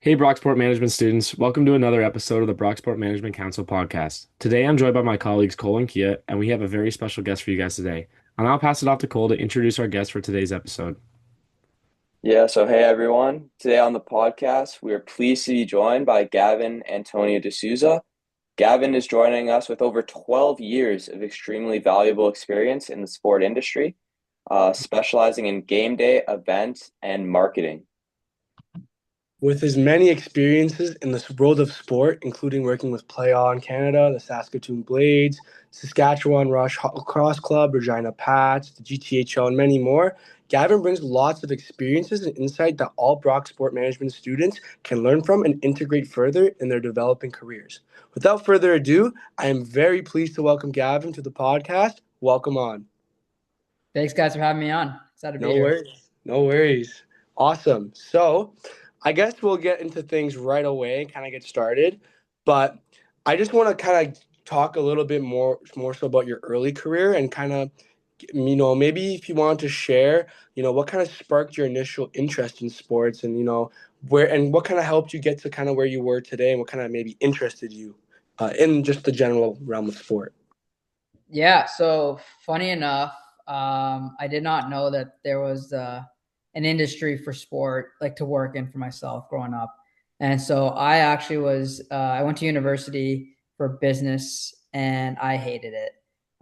Hey, Brocksport Management students. Welcome to another episode of the Brocksport Management Council Podcast. Today, I'm joined by my colleagues Cole and Kia, and we have a very special guest for you guys today. I'll now pass it off to Cole to introduce our guest for today's episode. So hey everyone. Today on the podcast, we are pleased to be joined by Gavin Antonio De Souza. Gavin is joining us with over 12 years of extremely valuable experience in the sport industry, specializing in game day, events, and marketing. With his many experiences in the world of sport, including working with Play On Canada, the Saskatoon Blades, Saskatchewan Rush Lacrosse Club, Regina Pats, the GTHL, and many more, Gavin brings lots of experiences and insight that all Brock Sport Management students can learn from and integrate further in their developing careers. Without further ado, I am very pleased to welcome Gavin to the podcast. Welcome on. Thanks, guys, for having me on. Excited to be No here. worries. No worries. Awesome. So, I guess we'll get into things right away and kind of get started. But I just want to kind of talk a little bit more so about your early career and kind of, maybe if you want to share, what kind of sparked your initial interest in sports and, what kind of helped you get to kind of where you were today and what kind of maybe interested you in just the general realm of sport. Yeah, so funny enough, I did not know that there was an industry for sport, like to work in for myself growing up. And so I actually I went to university for business and I hated it.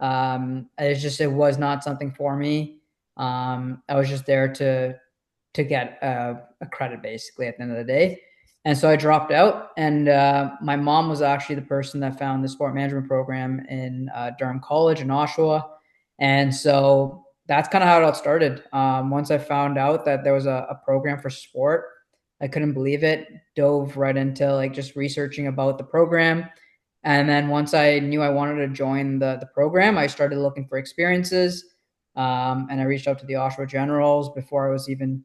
It was not something for me. I was just there to get a credit basically at the end of the day. And so I dropped out, and my mom was actually the person that found the sport management program in Durham College in Oshawa. And so that's kind of how it all started. Once I found out that there was a program for sport, I couldn't believe it. Dove right into like just researching about the program. And then once I knew I wanted to join the program, I started looking for experiences. And I reached out to the Oshawa Generals before I was even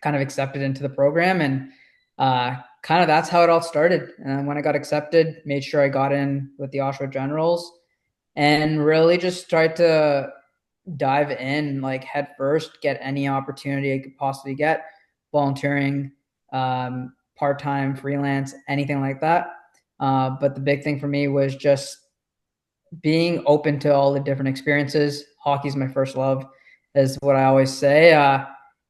kind of accepted into the program. And kind of that's how it all started. And when I got accepted, made sure I got in with the Oshawa Generals and really just tried to dive in like head first, get any opportunity I could possibly get, volunteering, part-time, freelance, anything like that. But the big thing for me was just being open to all the different experiences. Hockey's my first love, is what I always say.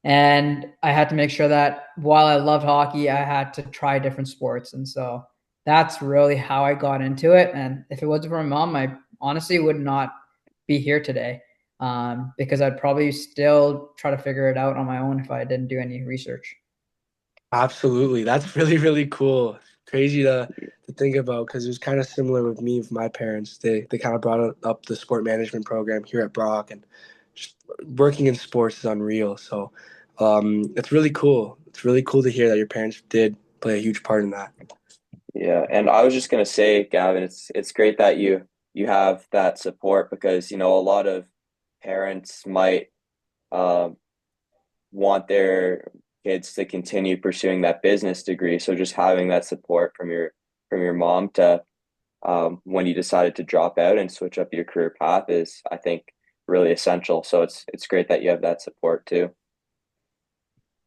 And I had to make sure that while I loved hockey, I had to try different sports. And so that's really how I got into it. And if it wasn't for my mom, I honestly would not be here today, because I'd probably still try to figure it out on my own if I didn't do any research. Absolutely. That's really, really cool. Crazy to think about because it was kind of similar with me, with my parents. They kind of brought up the sport management program here at Brock, and just working in sports is unreal. So it's really cool. It's really cool to hear that your parents did play a huge part in that. Yeah, and I was just gonna say, Gavin, it's great that you have that support because a lot of parents might um, want their kids to continue pursuing that business degree. So just having that support from your mom to when you decided to drop out and switch up your career path is, I think, really essential. So it's great that you have that support too.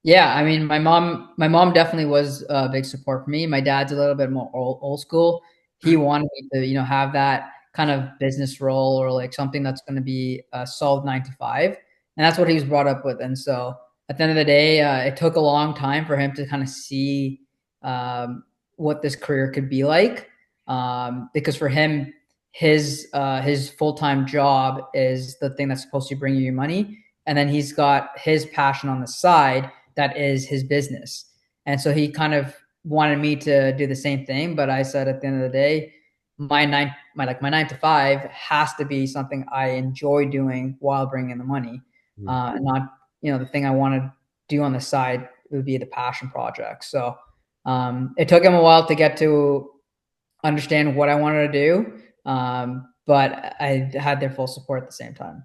Yeah, I mean, my mom definitely was a big support for me. My dad's a little bit more old school. He wanted me to, have that kind of business role or like something that's going to be a solid 9 to 5, and that's what he was brought up with. And so, at the end of the day, it took a long time for him to kind of see what this career could be like, because for him, his full time job is the thing that's supposed to bring you money, and then he's got his passion on the side that is his business. And so he kind of wanted me to do the same thing. But I said at the end of the day, my 9 to 5 has to be something I enjoy doing while bringing in the money, and not the thing I want to do on the side would be the passion project. So it took him a while to get to understand what I wanted to do, but I had their full support at the same time.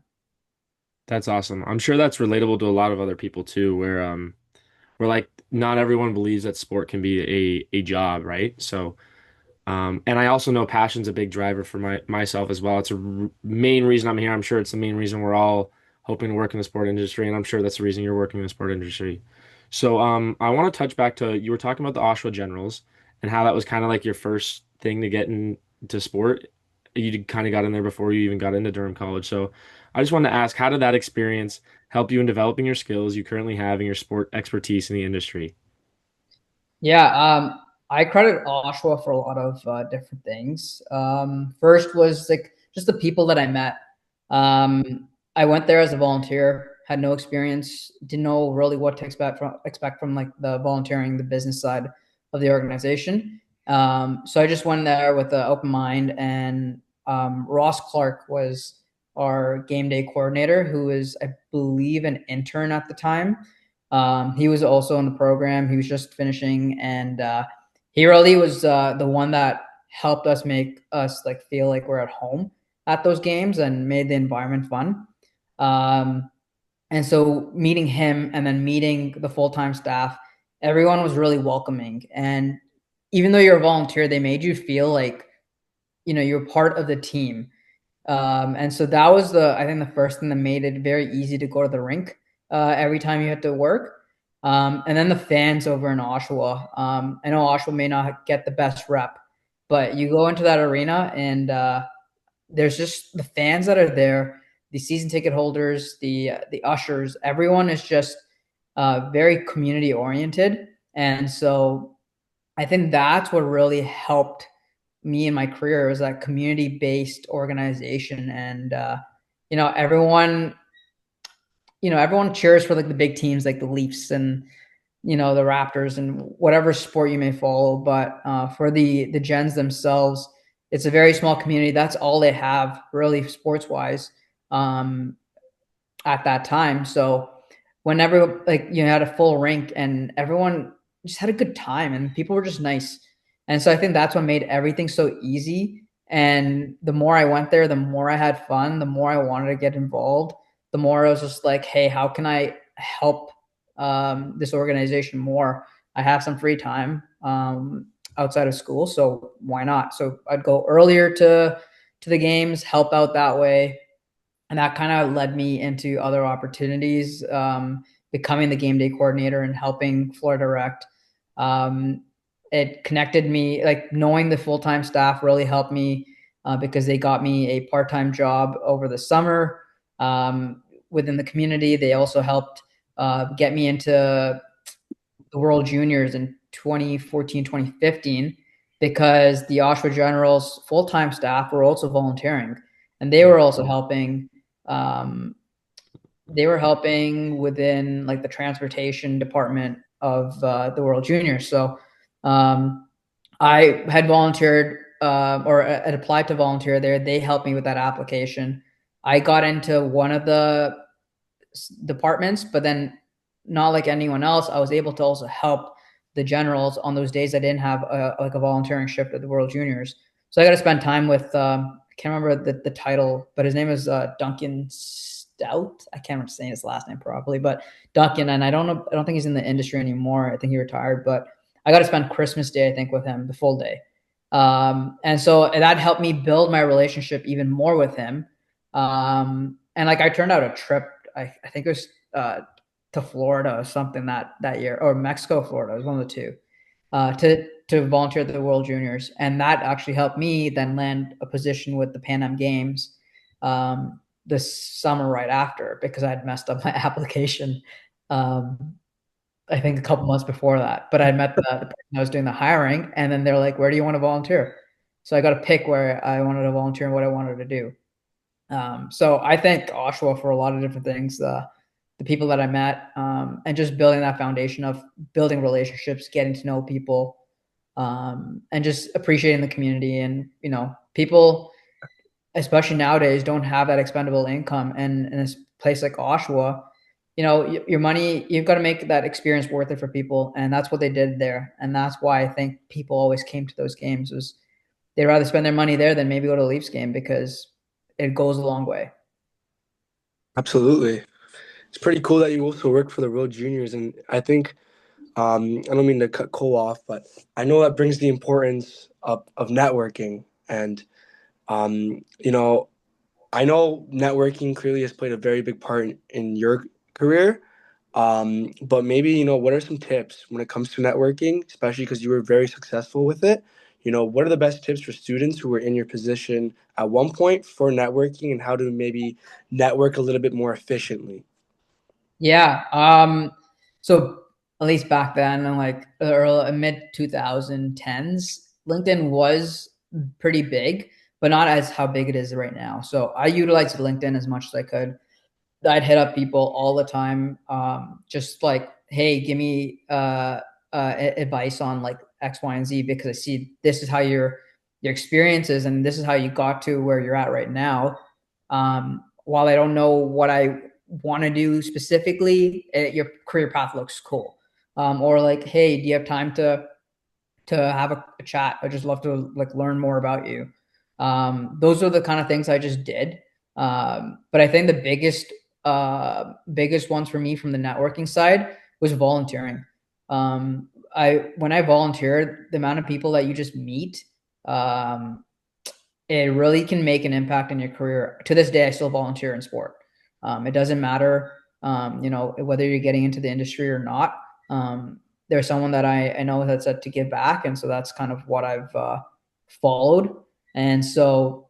That's awesome. I'm sure that's relatable to a lot of other people too, where like not everyone believes that sport can be a job, right? So and I also know passion's a big driver for myself as well. It's a main reason I'm here. I'm sure it's the main reason we're all hoping to work in the sport industry, and I'm sure that's the reason you're working in the sport industry. So I want to touch back to you were talking about the Oshawa Generals and how that was kind of like your first thing to get into sport. You kind of got in there before you even got into Durham College. So I just wanted to ask, how did that experience help you in developing your skills you currently have in your sport expertise in the industry? Yeah, I credit Oshawa for a lot of different things. First was like just the people that I met. I went there as a volunteer, had no experience, didn't know really what to expect from like the volunteering, the business side of the organization. So I just went there with an open mind, and Ross Clark was our game day coordinator, who was, I believe, an intern at the time. He was also in the program. He was just finishing, and he really was the one that helped us make us like feel like we're at home at those games and made the environment fun. Um, and so meeting him and then meeting the full-time staff, everyone was really welcoming. And even though you're a volunteer, they made you feel like you're part of the team. And so that was I think the first thing that made it very easy to go to the rink every time you had to work. And then the fans over in Oshawa. I know Oshawa may not get the best rep, but you go into that arena and there's just the fans that are there, the season ticket holders, the ushers. Everyone is just very community oriented, and so I think that's what really helped me in my career was that community based organization. And everyone cheers for like the big teams like the Leafs and the Raptors and whatever sport you may follow. But for the Gens themselves, it's a very small community. That's all they have really sports wise at that time. So whenever like you had a full rink and everyone just had a good time and people were just nice. And so I think that's what made everything so easy. And the more I went there, the more I had fun, the more I wanted to get involved, the more I was just like, hey, how can I help this organization more? I have some free time outside of school, so why not? So I'd go earlier to the games, help out that way, and that kind of led me into other opportunities, becoming the game day coordinator and helping Florida Direct. It connected me, like knowing the full time staff really helped me because they got me a part time job over the summer within the community. They also helped get me into the World Juniors in 2014, 2015, because the Oshawa Generals full time staff were also volunteering and they were also helping. Um, they were helping within like the transportation department of the World Juniors. So um, I had volunteered or had applied to volunteer there. They helped me with that application. I got into one of the departments, but then not like anyone else, I was able to also help the generals on those days I didn't have like a volunteering shift at the World Juniors. So I got to spend time with I can't remember the title, but his name is Duncan Stout. I can't remember saying his last name properly, but Duncan. And I don't know, I don't think he's in the industry anymore. I think he retired, but I got to spend Christmas Day, I think, with him, the full day. And so that helped me build my relationship even more with him. And like I turned out a trip, I think it was to Florida or something that year, or Mexico, Florida. It was one of the two. To volunteer at the World Juniors, and that actually helped me then land a position with the Pan Am Games this summer right after, because I had messed up my application. Um, I think a couple months before that, but I met the person I was doing the hiring, and then they're like, "Where do you want to volunteer?" So I got to pick where I wanted to volunteer and what I wanted to do. So I thank Oshawa for a lot of different things. The people that I met, and just building that foundation of building relationships, getting to know people, and just appreciating the community. And people, especially nowadays, don't have that expendable income. And in a place like Oshawa, your money, you've got to make that experience worth it for people, and that's what they did there. And that's why I think people always came to those games, was they'd rather spend their money there than maybe go to a Leafs game, because it goes a long way. Absolutely. It's pretty cool that you also work for the World Juniors, and I think I don't mean to cut Cole off, but I know that brings the importance of networking. And you know, I know networking clearly has played a very big part in your career. But maybe, what are some tips when it comes to networking, especially because you were very successful with it? What are the best tips for students who were in your position at one point for networking and how to maybe network a little bit more efficiently? Yeah. So at least back then, in like the early mid 2010s, LinkedIn was pretty big, but not as how big it is right now. So I utilized LinkedIn as much as I could. I'd hit up people all the time, just like, hey, give me advice on like X, Y, and Z, because I see this is how your experience is, and this is how you got to where you're at right now. While I don't know what I want to do specifically, your career path looks cool. Or like, hey, do you have time to have a chat? I just love to like learn more about you. Those are the kind of things I just did. But I think the biggest ones for me from the networking side was volunteering. When I volunteered, the amount of people that you just meet, it really can make an impact in your career. To this day, I still volunteer in sport. It doesn't matter, whether you're getting into the industry or not. There's someone that I know that's said to give back, and so that's kind of what I've followed. And so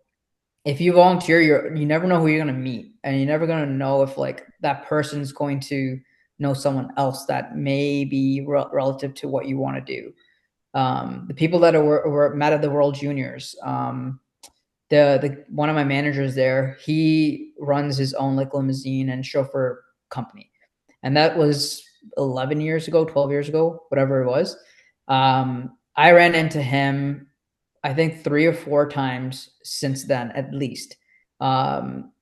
if you volunteer, you never know who you're going to meet, and you're never going to know if like that person's going to know someone else that may be relative to what you want to do. The people that were met at the World Juniors, the one of my managers there, he runs his own like limousine and chauffeur company, and that was 11 years ago, 12 years ago, whatever it was. I ran into him, I think 3 or 4 times since then, at least.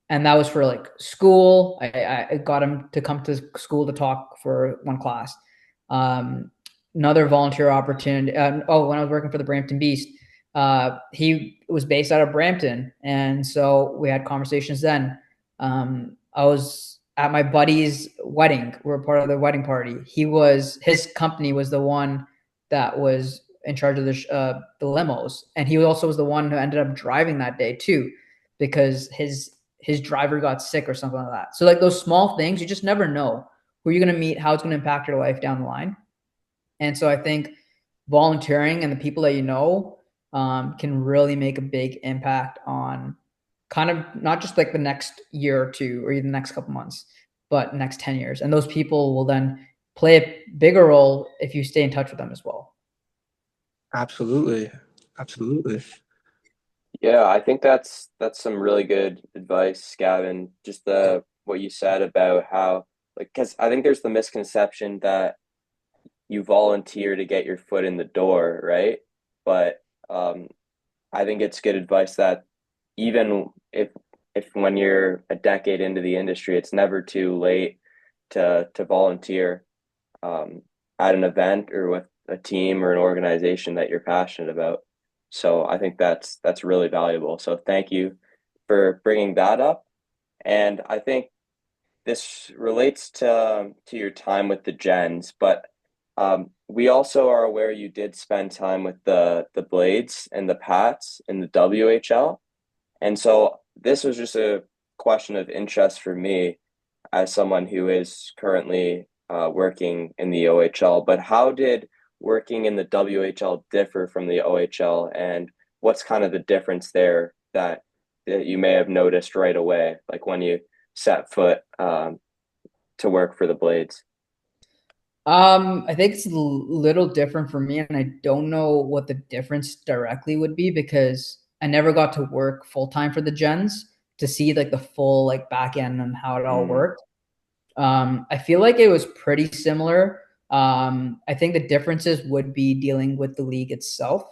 And that was for like school. I got him to come to school to talk for one class. Another volunteer opportunity. When I was working for the Brampton Beast, he was based out of Brampton, and so we had conversations then. I was at my buddy's wedding. We were part of the wedding party. His company was the one that was in charge of the limos, and he also was the one who ended up driving that day too, because his driver got sick or something like that. So like those small things, you just never know who you're going to meet, how it's going to impact your life down the line. And so I think volunteering and the people that you know can really make a big impact on kind of not just like the next year or two or even the next couple months, but next 10 years. And those people will then play a bigger role if you stay in touch with them as well. Absolutely. Absolutely. Yeah, I think that's some really good advice, Gavin. Just the what you said about how, like, because I think there's the misconception that you volunteer to get your foot in the door, right? But I think it's good advice that even if when you're a decade into the industry, it's never too late to volunteer at an event or with a team or an organization that you're passionate about. So I think that's really valuable. So thank you for bringing that up. And I think this relates to your time with the Gens, but we also are aware you did spend time with the Blades and the Pats in the WHL. And so this was just a question of interest for me as someone who is currently working in the OHL. But how did working in the WHL differ from the OHL, and what's kind of the difference there that you may have noticed right away, like when you set foot to work for the Blades? I think it's a little different for me, and I don't know what the difference directly would be because I never got to work full time for the Gens to see like the full like back end and how it all Mm. worked. I feel like it was pretty similar. I think the differences would be dealing with the league itself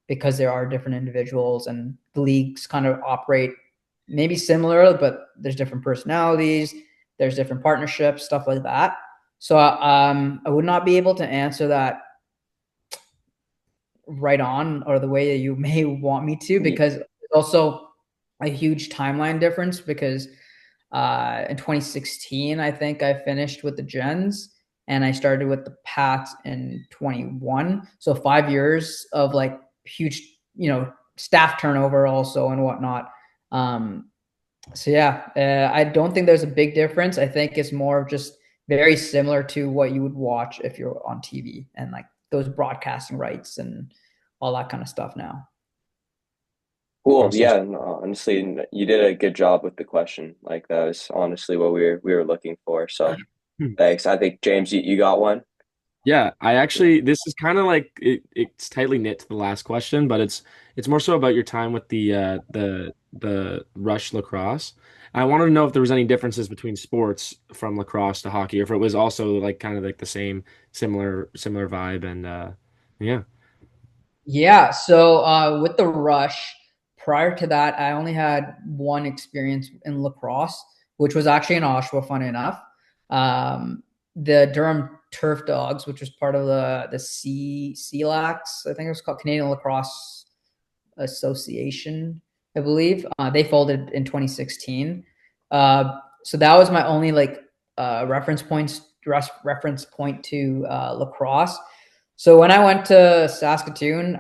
because there are different individuals and the leagues kind of operate maybe similar, but there's different personalities, there's different partnerships, stuff like that. So I would not be able to answer that right on or the way that you may want me to because it's also a huge timeline difference because in 2016, I think I finished with the Gens and I started with the Pats in 21. So 5 years of like huge, staff turnover also and whatnot. So yeah, I don't think there's a big difference. I think it's more of just very similar to what you would watch if you're on TV and like those broadcasting rights and all that kind of stuff now. Cool. Awesome. Yeah, no, honestly, you did a good job with the question. Like that was honestly what we were looking for. So thanks. I think James, you got one. Yeah, I actually this is kind of like it's tightly knit to the last question, but it's more so about your time with the Rush Lacrosse. I wanted to know if there was any differences between sports from lacrosse to hockey, or if it was also like kind of like the same similar vibe and yeah. Yeah. So with the Rush, prior to that, I only had one experience in lacrosse, which was actually in Oshawa, funny enough. Um, the Durham Turf Dogs, which was part of the CLAX, I think it was called Canadian Lacrosse Association, I believe. They folded in 2016. So that was my only like reference point to lacrosse. So when I went to Saskatoon,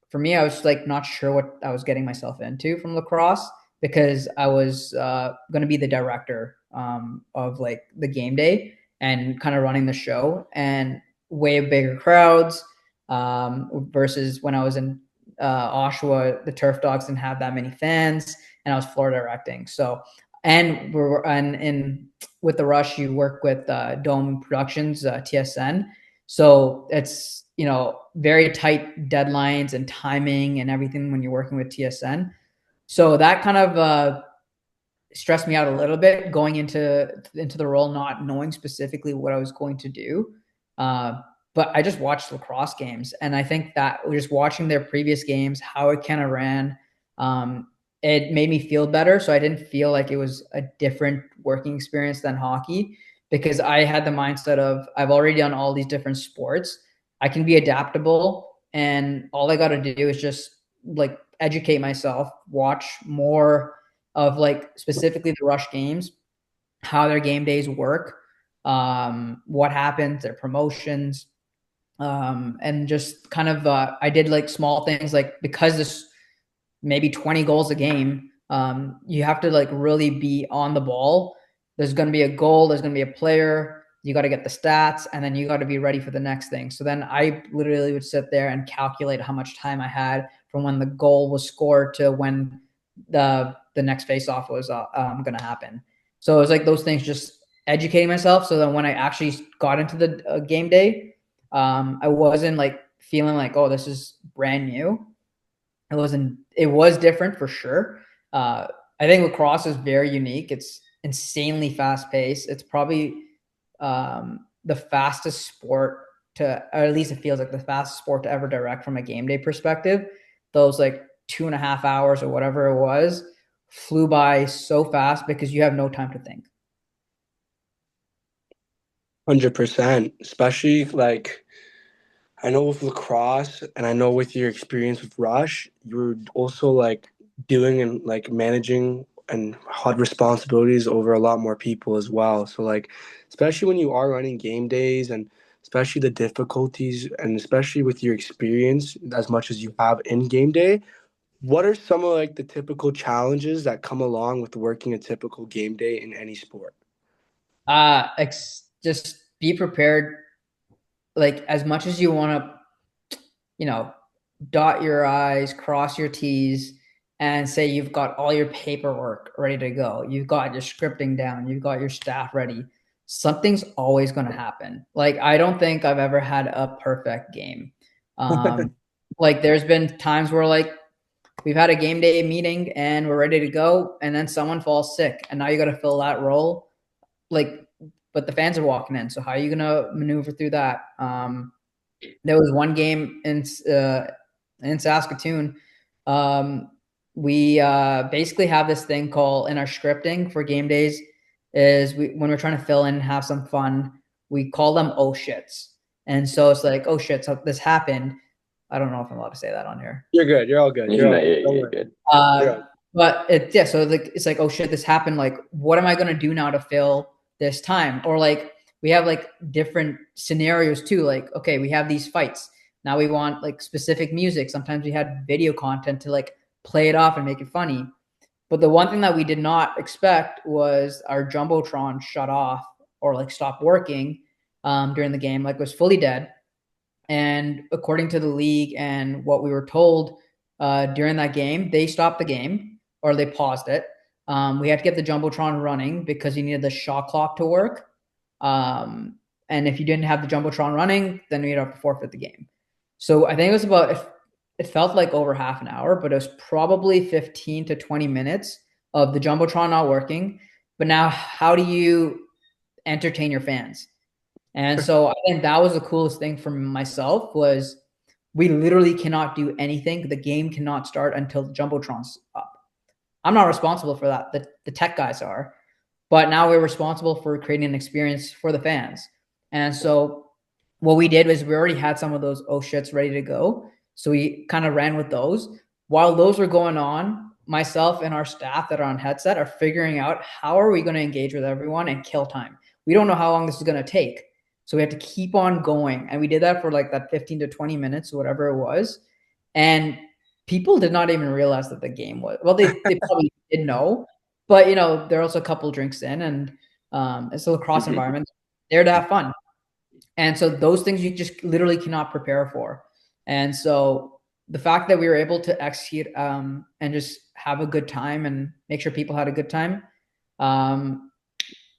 for me, I was like not sure what I was getting myself into from lacrosse because I was going to be the director of like the game day and kind of running the show and way bigger crowds versus when I was in Oshawa, the Turf Dogs didn't have that many fans, and I was floor directing. So, and we're and in with the Rush, you work with Dome Productions, TSN. So it's very tight deadlines and timing and everything when you're working with TSN. So that kind of stressed me out a little bit going into the role, not knowing specifically what I was going to do. But I just watched lacrosse games, and I think that just watching their previous games, how it kind of ran, it made me feel better. So I didn't feel like it was a different working experience than hockey because I had the mindset of I've already done all these different sports. I can be adaptable, and all I got to do is just like educate myself, watch more of like specifically the Rush games, how their game days work, what happens, their promotions, and just kind of I did like small things like because this maybe 20 goals a game, you have to like really be on the ball. There's going to be a goal, there's going to be a player, you got to get the stats, and then you got to be ready for the next thing. So then I literally would sit there and calculate how much time I had from when the goal was scored to when the next face off was going to happen. So it was like those things, just educating myself. So then when I actually got into the game day, I wasn't like feeling like, oh, this is brand new. It was different for sure. I think lacrosse is very unique. It's insanely fast paced. It's probably the fastest sport to, or at least it feels like the fastest sport to ever direct from a game day perspective. Those like 2.5 hours or whatever it was flew by so fast because you have no time to think. 100%, especially like I know with lacrosse and I know with your experience with Rush, you're also like dealing and like managing and had responsibilities over a lot more people as well. So like especially when you are running game days and especially the difficulties and especially with your experience as much as you have in game day, what are some of like the typical challenges that come along with working a typical game day in any sport? Just be prepared. Like as much as you want to, dot your I's, cross your T's, and say you've got all your paperwork ready to go. You've got your scripting down. You've got your staff ready. Something's always going to happen. Like I don't think I've ever had a perfect game. Like there's been times where like we've had a game day meeting and we're ready to go, and then someone falls sick, and now you got to fill that role. Like, but the fans are walking in, so how are you gonna maneuver through that? There was one game in Saskatoon. We basically have this thing called in our scripting for game days is when we're trying to fill in and have some fun, we call them oh shits. And so it's like, oh shit, so this happened. I don't know if I'm allowed to say that on here. You're good. You're all good. You're all good. Don't You're worry. good. But yeah, so like it's like, oh shit, this happened. Like, what am I gonna do now to fill this time? Or like we have like different scenarios too. Like, okay, we have these fights. Now we want like specific music. Sometimes we had video content to like play it off and make it funny. But the one thing that we did not expect was our Jumbotron shut off or like stop working during the game, like was fully dead. And according to the league and what we were told during that game, they stopped the game or they paused it. We had to get the Jumbotron running because you needed the shot clock to work. And if you didn't have the Jumbotron running, then you'd have to forfeit the game. So I think it was about, it felt like over half an hour, but it was probably 15 to 20 minutes of the Jumbotron not working. But now, how do you entertain your fans? And so I think that was the coolest thing for myself was we literally cannot do anything. The game cannot start until the Jumbotron's up. I'm not responsible for that. The tech guys are. But now we're responsible for creating an experience for the fans. And so what we did was we already had some of those oh shits ready to go. So we kind of ran with those. While those were going on, myself and our staff that are on headset are figuring out how are we going to engage with everyone and kill time. We don't know how long this is going to take. So we have to keep on going. And we did that for like that 15 to 20 minutes, whatever it was. And people did not even realize that the game was, well, they probably did know, but there are also a couple drinks in and it's a lacrosse environment. They're to have fun. And so those things you just literally cannot prepare for. And so the fact that we were able to execute and just have a good time and make sure people had a good time,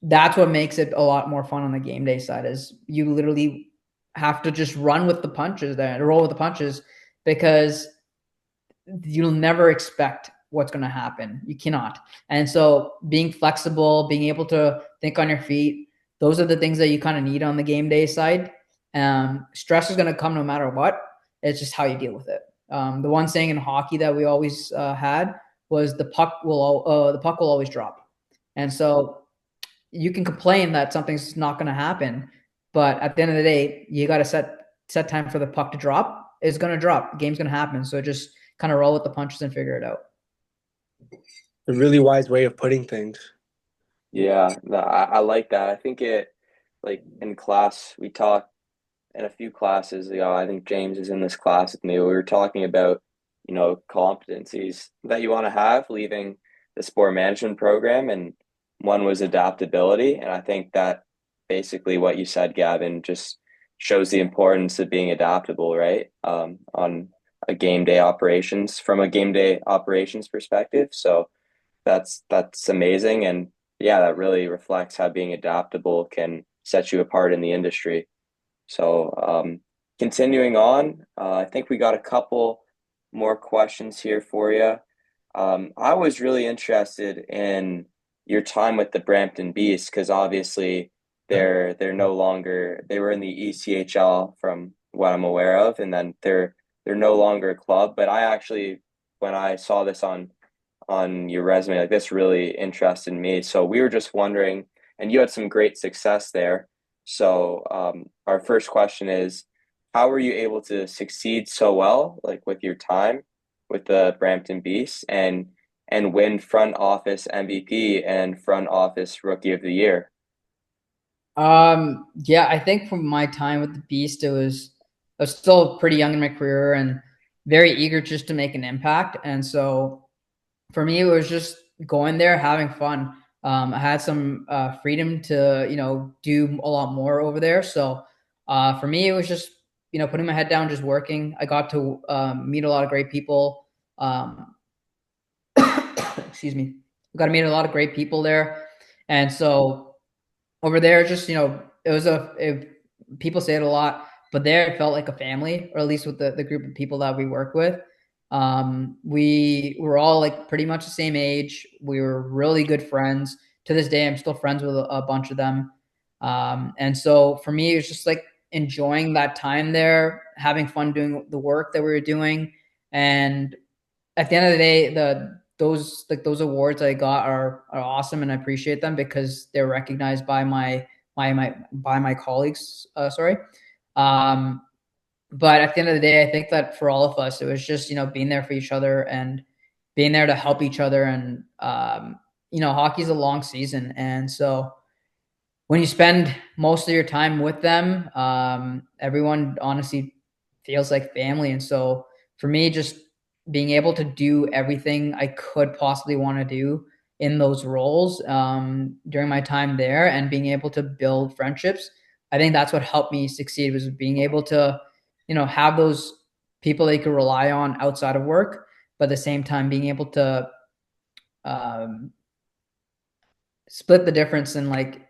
that's what makes it a lot more fun on the game day side is you literally have to just run with the punches there, roll with the punches, because you'll never expect what's going to happen. You cannot. And so being flexible, being able to think on your feet, those are the things that you kind of need on the game day side. Stress is going to come no matter what. It's just how you deal with it. The one saying in hockey that we always had was the puck will always drop. And so you can complain that something's not going to happen, but at the end of the day, you got to set time for the puck to drop. It's going to drop. The game's going to happen. So just kind of roll with the punches and figure it out. A really wise way of putting things. Yeah, no, I like that. I think like in class, we talk in a few classes. I think James is in this class with me. We were talking about, competencies that you want to have leaving the sport management program, and one was adaptability. And I think that basically what you said, Gavin, just shows the importance of being adaptable, right? On a game day operations from a game day operations perspective. So that's amazing. And yeah, that really reflects how being adaptable can set you apart in the industry. So continuing on, I think we got a couple more questions here for you. I was really interested in your time with the Brampton Beasts because obviously they're no longer, they were in the ECHL from what I'm aware of, and then they're no longer a club. But I actually, when I saw this on your resume, like this really interested me. So we were just wondering, and you had some great success there. So our first question is, how were you able to succeed so well, like with your time with the Brampton Beasts and win front office MVP and front office Rookie of the Year? Yeah, I think from my time with the Beast, I was still pretty young in my career and very eager just to make an impact. And so for me, it was just going there, having fun. I had some freedom to, do a lot more over there. So for me, it was just, putting my head down, just working. I got to meet a lot of great people. Excuse me. I got to meet a lot of great people there. And so over there, just, it was people say it a lot, but there it felt like a family, or at least with the group of people that we worked with. We were all like pretty much the same age. We were really good friends. To this day, I'm still friends with a bunch of them. And so for me, it was just like enjoying that time there, having fun doing the work that we were doing. And at the end of the day, those awards I got are awesome, and I appreciate them because they're recognized by my colleagues. But at the end of the day, I think that for all of us, it was just, being there for each other and being there to help each other. And, hockey's a long season. And so when you spend most of your time with them, everyone honestly feels like family. And so for me, just being able to do everything I could possibly want to do in those roles during my time there, and being able to build friendships. I think that's what helped me succeed, was being able to, have those people they could rely on outside of work, but at the same time being able to um, split the difference. And like,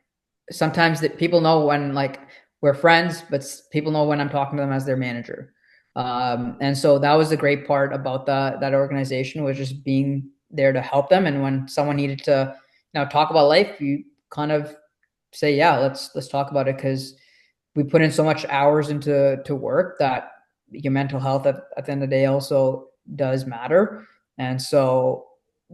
sometimes that people know when like we're friends, but people know when I'm talking to them as their manager. And so that was the great part about that organization, was just being there to help them. And when someone needed to, talk about life, you kind of say, yeah, let's talk about it, because we put in so much hours into work that your mental health at the end of the day also does matter. And so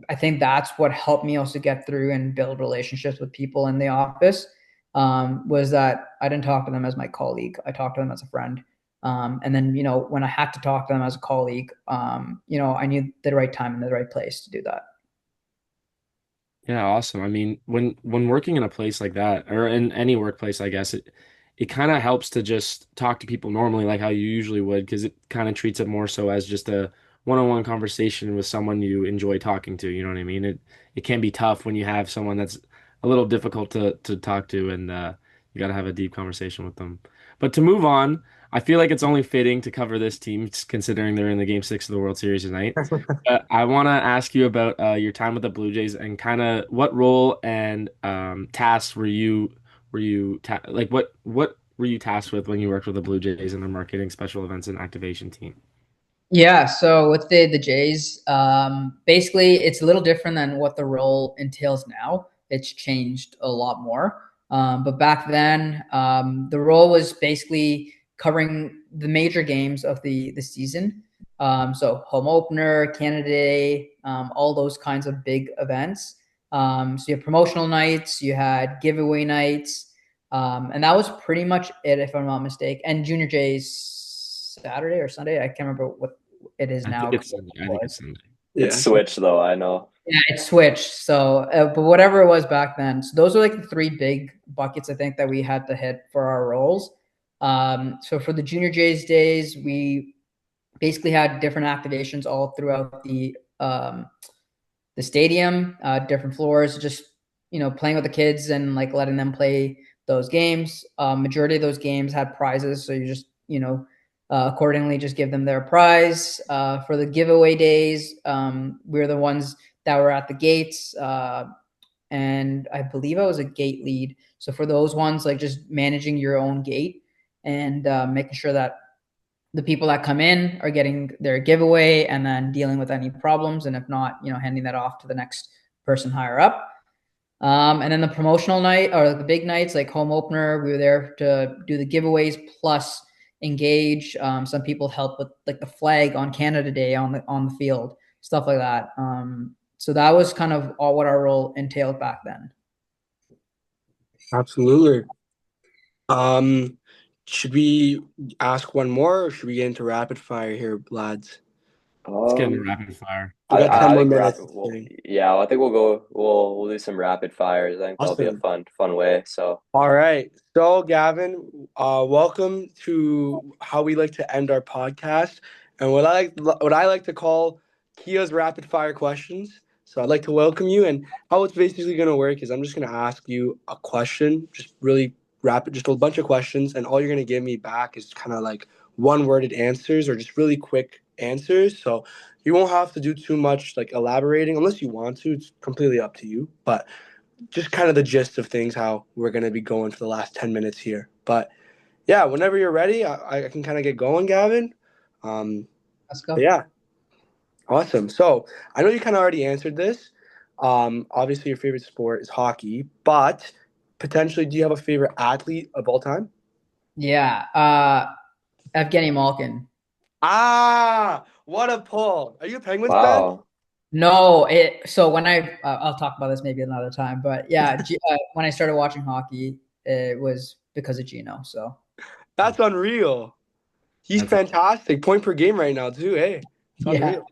I think that's what helped me also get through and build relationships with people in the office, was that I didn't talk to them as my colleague. I talked to them as a friend. And then, when I had to talk to them as a colleague, I knew the right time and the right place to do that. Yeah, awesome. I mean, when working in a place like that, or in any workplace, I guess it kind of helps to just talk to people normally, like how you usually would, because it kind of treats it more so as just a one-on-one conversation with someone you enjoy talking to. You know what I mean? It can be tough when you have someone that's a little difficult to talk to, and you got to have a deep conversation with them. But to move on, I feel like it's only fitting to cover this team, considering they're in the Game 6 of the World Series tonight. I want to ask you about your time with the Blue Jays, and kind of what role and tasks like what were you tasked with when you worked with the Blue Jays in their marketing, special events, and activation team? Yeah, so with the Jays, basically it's a little different than what the role entails now. It's changed a lot more. But back then, the role was basically covering the major games of the season. So home opener, Canada Day, all those kinds of big events. So you have promotional nights, you had giveaway nights, and that was pretty much it, if I'm not mistaken. And Junior Jays Saturday or Sunday, I can't remember what it is I think now. it's Sunday. I think it's Sunday. It's Yeah. switched though, I know. Yeah, it switched. So, but whatever it was back then, so those are like the three big buckets I think that we had to hit for our roles. So for the Junior Jays days, we basically had different activations all throughout the stadium, different floors, just playing with the kids and like letting them play those games. Majority of those games had prizes, so you just accordingly just give them their prize. For the giveaway days, we were the ones that were at the gates, and I believe I was a gate lead. So for those ones, like just managing your own gate and making sure that the people that come in are getting their giveaway, and then dealing with any problems, and if not, handing that off to the next person higher up. And then the promotional night, or the big nights like home opener, we were there to do the giveaways plus engage. Some people help with like the flag on Canada Day on the field, stuff like that. So that was kind of all what our role entailed back then. Absolutely. Um, should we ask one more, or should we get into rapid fire here, lads? Let's get into Um, rapid fire. We got I 10 more think minutes rapid. this Well, thing. yeah, I think we'll do some rapid fires. I think that'll be a Awesome. fun way. So All right. So, Gavin, welcome to how we like to end our podcast, and what I like to call Kia's rapid fire questions. So, I'd like to welcome you, and how it's basically going to work is I'm just going to ask you a question, just really rapid, just a bunch of questions, and all you're going to give me back is kind of like one-worded answers or just really quick answers. So, you won't have to do too much like elaborating unless you want to. It's completely up to you, but just kind of the gist of things, how we're going to be going for the last 10 minutes here. But yeah, whenever you're ready, I can kind of get going, Gavin. Let's But go. yeah, awesome. So I know you kind of already answered this. Obviously, your favorite sport is hockey, but potentially, do you have a favorite athlete of all time? Yeah. Evgeny Malkin. Ah, what a pull. Are you a Penguins fan? wow. No, so when I'll talk about this maybe another time, but yeah, when I started watching hockey, it was because of Gino. So That's unreal. He's That's fantastic. Point per game right now, too. Hey, it's yeah, unreal.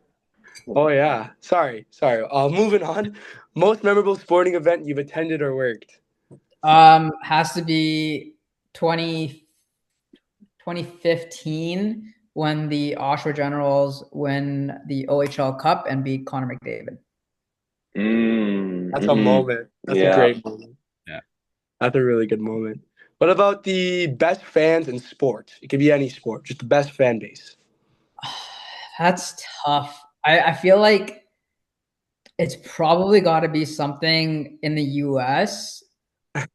Oh yeah. Sorry. Moving on. Most memorable sporting event you've attended or worked. has to be 2015 when the Oshawa Generals win the OHL Cup and beat Connor McDavid. Mm, That's a hmm. moment. That's a Yeah. great moment. Yeah. That's a really good moment. What about the best fans in sports? It could be any sport, just the best fan base. That's tough. I feel like it's probably got to be something in the US.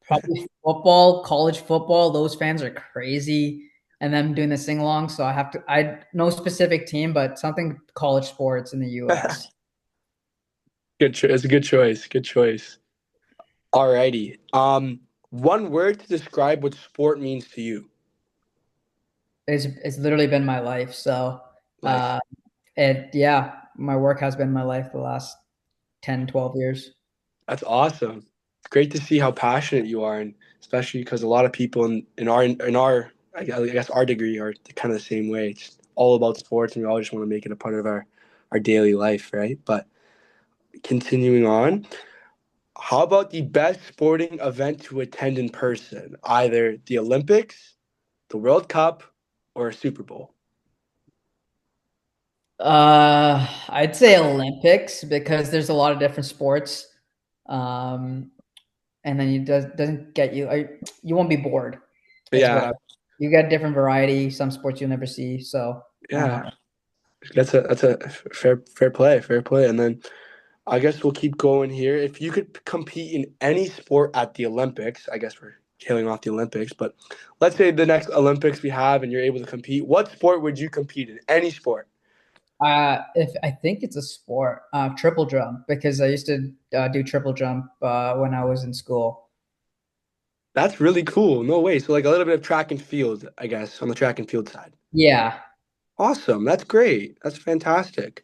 Probably football, college football. Those fans are crazy, and them doing the sing along. So I have to. I no specific team, but something college sports in the U.S. It's a good choice. Good choice. Alrighty. One word to describe what sport means to you. It's literally been my life. So, Life. uh, yeah, my work has been my life the last 10, 12 years. That's awesome. It's great to see how passionate you are, and especially because a lot of people in our I guess our degree are kind of the same way. It's all about sports, and we all just want to make it a part of our daily life, right? But continuing on, how about the best sporting event to attend in person? Either the Olympics, the World Cup, or a Super Bowl. I'd say Olympics because there's a lot of different sports, um, and then doesn't get you. You won't be bored. It's better. Yeah, You get different variety. Some sports you'll never see. So why yeah. not? That's a fair play, fair play. And then I guess we'll keep going here. If you could compete in any sport at the Olympics, I guess we're killing off the Olympics, but let's say the next Olympics we have and you're able to compete, what sport would you compete in? Any sport. If I think it's a sport, triple jump because I used to do triple jump when I was in school. That's really cool. No way. So like a little bit of track and field, I guess, on the track and field side. Yeah, Awesome. That's great. That's fantastic.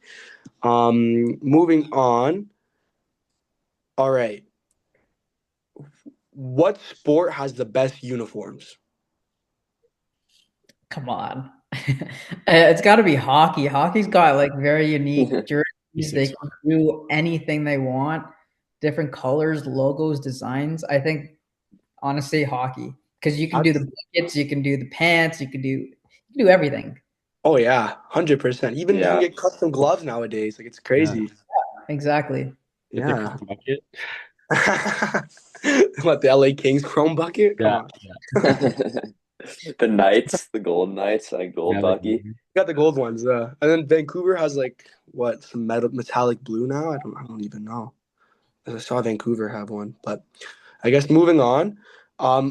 Moving on. All right. What sport has the best uniforms? come on. It's got to be hockey. Hockey's got like very unique jerseys. They Six. can do anything they want, different colors, logos, designs. I think honestly, hockey because you can do That's the buckets, you can do the pants, you can do everything. Oh yeah, 100%. Even you can Yeah. get custom gloves nowadays. Like it's Yeah. crazy. Exactly. Get the Yeah. chrome bucket. What, the LA Kings chrome bucket? Come Yeah. on. Yeah. The Knights, the Golden Knights, like gold Yeah. Like, bucky. Got the gold ones. And then Vancouver has like what, some metallic blue now? I don't even know. I saw Vancouver have one, but I guess moving on.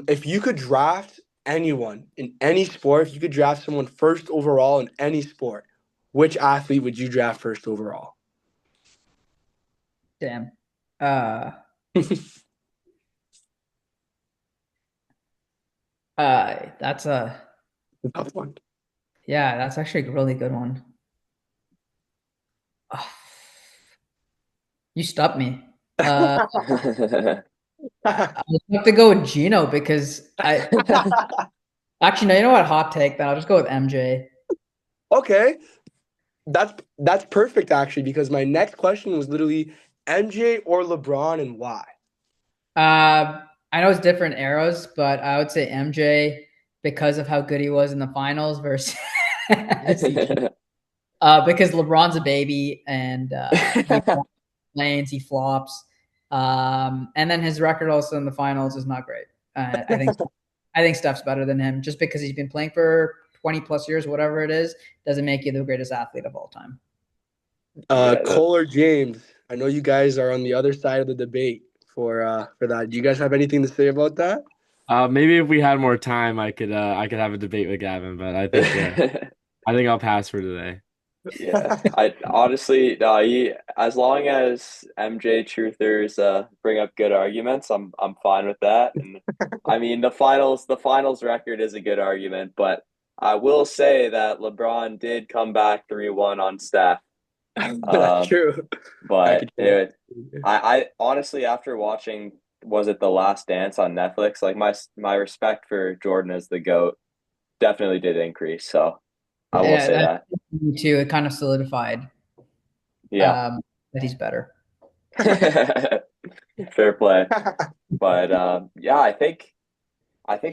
If you could draft anyone in any sport, if you could draft someone first overall in any sport, which athlete would you draft first overall? Damn. Uh, that's a Tough one. yeah, that's actually a really good one. Ah, you stumped me. Uh, I would have to go with Gino because I actually no, you know what? Hot take. Then I'll just go with MJ. Okay, that's perfect actually because my next question was literally MJ or LeBron and why. I know it's different eras, but I would say MJ because of how good he was in the finals versus because LeBron's a baby and he lanes, he flops, and then his record also in the finals is not great. I think Steph's better than him just because he's been playing for 20 plus years, whatever it is, doesn't make you the greatest athlete of all time. Yeah, Cole or James, I know you guys are on the other side of the debate for that. Do you guys have anything to say about that? maybe if we had more time, I could have a debate with Gavin, but that. I think I'll pass for today. Yeah, I honestly, no, as long as MJ truthers bring up good arguments, I'm fine with that. And I mean, the finals record is a good argument, but I will say that LeBron did come back 3-1 on Steph. That's Um, true. I but could. I honestly, after watching, was it The Last Dance on Netflix? Like my respect for Jordan as the GOAT definitely did increase. So I will Yeah, say that that. me too. It kind of solidified Yeah. um, that he's better. Fair play. But yeah, I think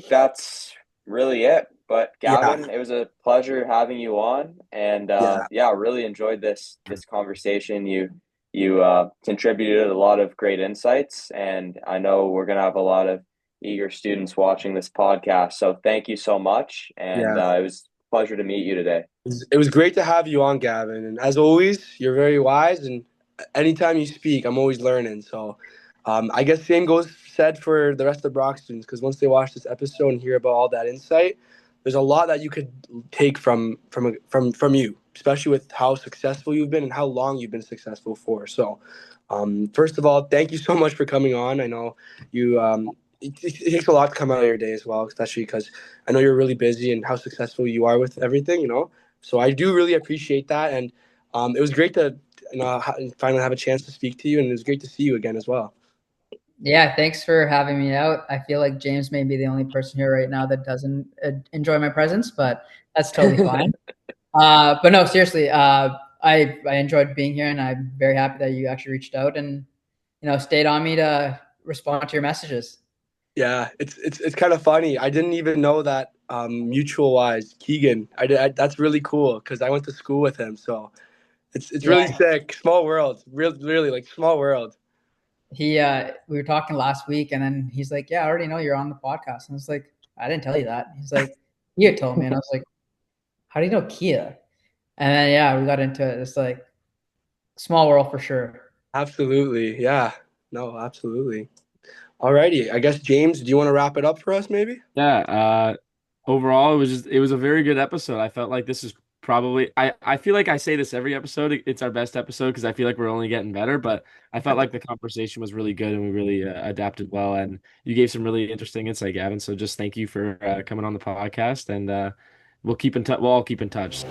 that's really it. But Yeah, Gavin, it was a pleasure having you on, and yeah. yeah, I really enjoyed this conversation. you contributed a lot of great insights, and I know we're going to have a lot of eager students watching this podcast. So thank you so much, and Yeah. it was a pleasure to meet you today. It was great to have you on, Gavin. And as always, you're very wise. And anytime you speak, I'm always learning. So I guess same goes said for the rest of the Brock students, because once they watch this episode and hear about all that insight, there's a lot that you could take from you, especially with how successful you've been and how long you've been successful for. So first of all, thank you so much for coming on. I know you it takes a lot to come out of your day as well, especially because I know you're really busy and how successful you are with everything, you know. So I do really appreciate that, and it was great to finally have a chance to speak to you, and it was great to see you again as well. Yeah, thanks for having me out. I feel like James may be the only person here right now that doesn't enjoy my presence, but that's totally fine. But no, seriously, I enjoyed being here, and I'm very happy that you actually reached out and stayed on me to respond to your messages. Yeah, it's kind of funny. I didn't even know that mutual wise, Keegan. That's really cool because I went to school with him. So it's Yeah, really sick. Small world, really like small world. we were talking last week, and then he's like, "Yeah, I already know you're on the podcast." And I was like, "I didn't tell you that." He's like, "Kia told me," and I was like, "How do you know Kia?" And then yeah, we got into it. It's like small world for sure. Absolutely, yeah. No, absolutely. Alrighty, I guess James, do you want to wrap it up for us, maybe? Yeah, overall it was a very good episode. I felt like this is probably I feel like I say this every episode. It's our best episode because I feel like we're only getting better, but I felt like the conversation was really good and we really adapted well, and you gave some really interesting insight, Gavin. So just thank you for coming on the podcast, and we'll keep in touch. We'll all keep in touch.